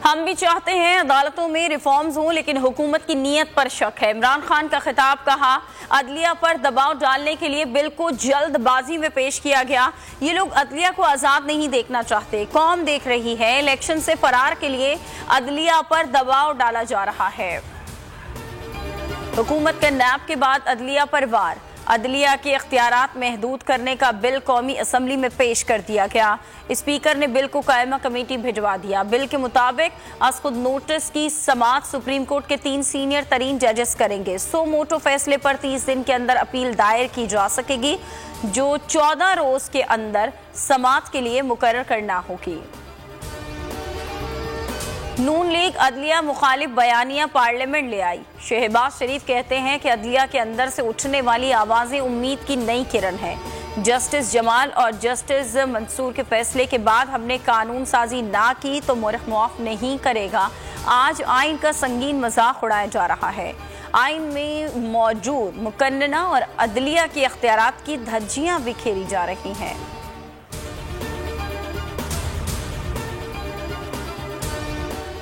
हम भी चाहते हैं अदालतों में रिफॉर्म्स हों, लेकिन हुकूमत की नीयत पर शक है। इमरान खान का खिताब, कहा अदलिया पर दबाव डालने के लिए बिल को जल्दबाजी में पेश किया गया। ये लोग अदलिया को आजाद नहीं देखना चाहते, कौम देख रही है। इलेक्शन से फरार के लिए अदलिया पर दबाव डाला जा रहा है। हुकूमत के नैब के बाद अदलिया पर वार। अदलिया के इख्तियारात महदूद करने का बिल कौमी असम्बली में पेश कर दिया गया। स्पीकर ने बिल को कायमा कमेटी भिजवा दिया। बिल के मुताबिक आज खुद नोटिस की समाअत सुप्रीम कोर्ट के 3 सीनियर तरीन जजेस करेंगे। सो मोटो फैसले पर 30 दिन के अंदर अपील दायर की जा सकेगी, जो 14 रोज के अंदर समाअत के लिए मुकर्रर करना होगी। नून लीग अदलिया मुखालिफ बयानिया पार्लियामेंट ले आई। शहबाज शरीफ कहते हैं कि अदलिया के अंदर से उठने वाली आवाजें उम्मीद की नई किरण है। जस्टिस जमाल और जस्टिस मंसूर के फैसले के बाद हमने कानून साजी ना की तो मुल्क मुआफ नहीं करेगा। आज आइन का संगीन मजाक उड़ाया जा रहा है। आइन में मौजूद मुकन्नना और अदलिया के इख्तियारात की धज्जियां बिखेरी जा रही हैं।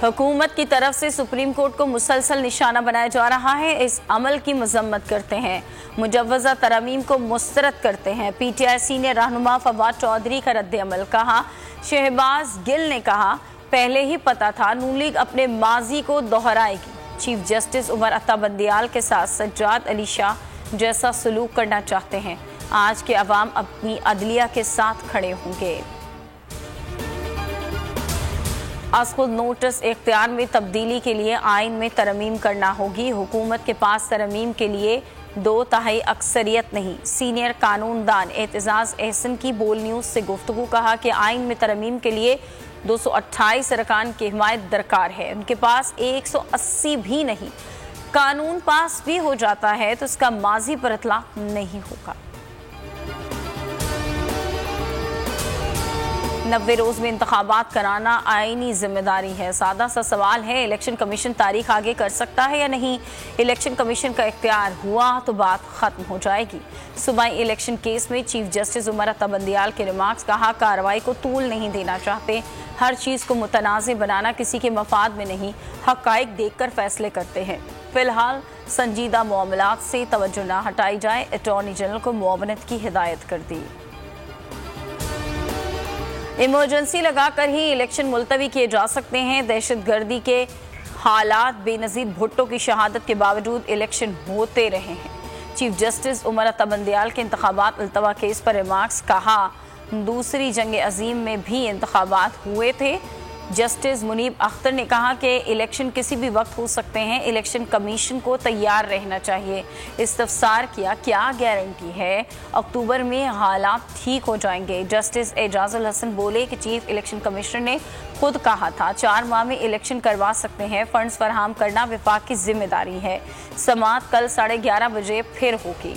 हुकूमत की तरफ से सुप्रीम कोर्ट को मुसलसल निशाना बनाया जा रहा है। इस अमल की मजम्मत करते हैं, मुजव्वजा तरमीम को मुस्तरद करते हैं। PTI सीनियर रहनुमा फवाद चौधरी का रद्द अमल, कहा शहबाज गिल ने कहा पहले ही पता था नून लीग अपने माजी को दोहराएगी। चीफ जस्टिस उमर अता बंदियाल के साथ सज्जाद अली शाह जैसा सलूक करना चाहते हैं। आज के अवाम अपनी अदलिया के साथ खड़े होंगे। आज खुद नोटिस इख्तियार में तब्दीली के लिए आइन में तरमीम करना होगी। हुकूमत के पास तरमीम के लिए 2/3 अक्सरियत नहीं। सीनियर कानूनदान एतजाज एहसन की बोल न्यूज़ से गुफ्तगू, कहा कि आइन में तरमीम के लिए 228 अरकान की हिमायत दरकार है। उनके पास 180 भी नहीं। कानून पास भी हो जाता है तो इसका माजी पर इतलाक नहीं होगा। 90 रोज में इंतखाबात कराना आईनी जिम्मेदारी है। सादा सा सवाल है, इलेक्शन कमीशन तारीख आगे कर सकता है या नहीं? इलेक्शन कमीशन का इख्तियार हुआ तो बात खत्म हो जाएगी। सूबाई इलेक्शन केस में चीफ जस्टिस उमर अता बंदियाल के रिमार्क्स, कहा कार्रवाई को तूल नहीं देना चाहते। हर चीज को मुतनाज़ बनाना किसी के मफाद में नहीं, हक़ाइक़ देखकर फैसले करते हैं। फिलहाल संजीदा मामलात से तवज्जो न हटाई जाए, अटॉर्नी जनरल को मुआवनत की हिदायत कर दी। इमरजेंसी लगाकर ही इलेक्शन मुलतवी किए जा सकते हैं। दहशतगर्दी के हालात बेनज़ीर भुट्टो की शहादत के बावजूद इलेक्शन होते रहे हैं। चीफ जस्टिस उमर अता बंदियाल के इंतखाबात अल्तवा केस पर रिमार्क्स, कहा दूसरी जंग अजीम में भी इंतखाबात हुए थे। जस्टिस मुनीब अख्तर ने कहा कि इलेक्शन किसी भी वक्त हो सकते हैं, इलेक्शन कमीशन को तैयार रहना चाहिए। इस्तफसार किया, क्या गारंटी है अक्टूबर में हालात ठीक हो जाएंगे? जस्टिस एजाजुल हसन बोले कि चीफ इलेक्शन कमिश्नर ने खुद कहा था 4 माह में इलेक्शन करवा सकते हैं। फंड्स फराहम करना विफाक की जिम्मेदारी है। समाअत कल 11:30 बजे फिर होगी।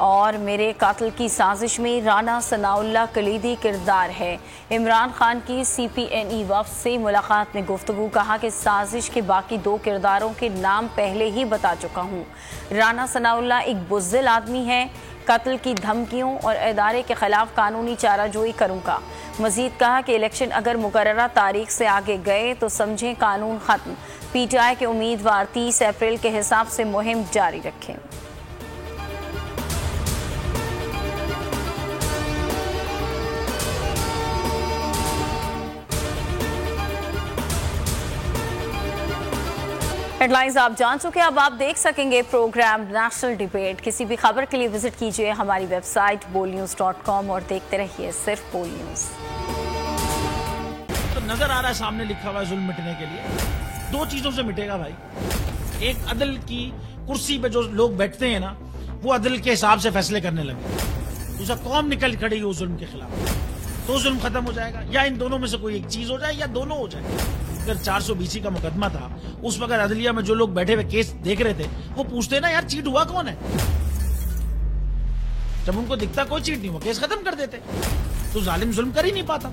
और मेरे कातिल की साजिश में राना सनाउल्लाह कलीदी किरदार है। इमरान खान की CPNE वफ्द से मुलाकात में गुफ्तगू, कहा कि साजिश के बाकी 2 किरदारों के नाम पहले ही बता चुका हूँ। राना सनाउल्लाह एक बुज़दिल आदमी है। कत्ल की धमकियों और इदारे के खिलाफ कानूनी चाराजोई करूँगा। मजीद कहा कि इलेक्शन अगर मुकर्ररा तारीख से आगे गए तो समझें कानून ख़त्म। PTI के उम्मीदवार 30 अप्रैल के हिसाब से मुहिम जारी रखें। हेडलाइंस आप जान चुके, अब आप देख सकेंगे प्रोग्राम नेशनल डिबेट। किसी भी खबर के लिए विजिट कीजिए हमारी वेबसाइट bolnews.com और देखते रहिए सिर्फ बोल न्यूज। तो नजर आ रहा है सामने लिखा हुआ है जुल्म मिटने के लिए 2 चीजों से मिटेगा भाई। एक, अदल की कुर्सी पे जो लोग बैठते हैं ना, वो अदल के हिसाब से फैसले करने लगे। दूसरा, कौम निकल खड़ी उस जुल्म के खिलाफ, तो जुल्म खत्म हो जाएगा। या इन दोनों में से कोई एक चीज हो जाए या दोनों हो जाए। अगर 420 का मुकदमा था, उस वक्त अदलिया में जो लोग बैठे हुए केस देख रहे थे, वो पूछते ना यार चीट हुआ कौन है। जब उनको दिखता कोई चीट नहीं, वो केस खत्म कर देते। तो जालिम जुल्म कर ही नहीं पाता।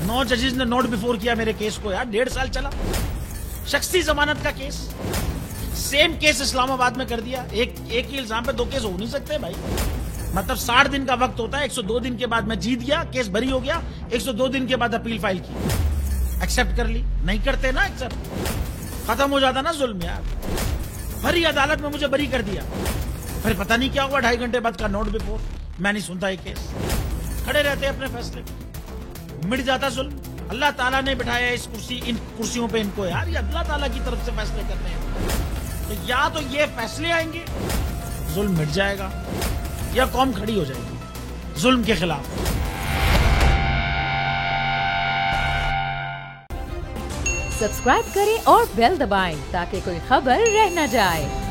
9 जजेस ने नोट बिफोर किया मेरे केस को यार, 1.5 साल चला। शख्सी जमानत का केस, सेम केस इस्लामाबाद में कर दिया। एक ही इल्जाम पे 2 केस हो नहीं सकते भाई। मतलब 60 दिन का वक्त होता है, 102 दिन के बाद मैं जीत गया, केस बरी हो गया, 102 दिन के बाद अपील फाइल की, एक्सेप्ट कर ली। नहीं करते ना एक्सेप्ट, खत्म हो जाता ना जुल्म यार। भरी अदालत में मुझे बरी कर दिया, फिर पता नहीं क्या हुआ 2.5 घंटे बाद का नोट बिफोर, मैं नहीं सुनता ये केस, खड़े रहते अपने फैसले, मिट जाता जुल्म। अल्लाह ताला ने बिठाया इस कुर्सी, इन कुर्सियों पे इनको यार, ये अल्लाह ताला की तरफ से फैसले करने हैं। तो या तो ये फैसले आएंगे, जुल्म मिट जाएगा, या कौम खड़ी हो जाएगी जुल्म के खिलाफ। सब्सक्राइब करें और बेल दबाएं ताकि कोई खबर रह न जाए।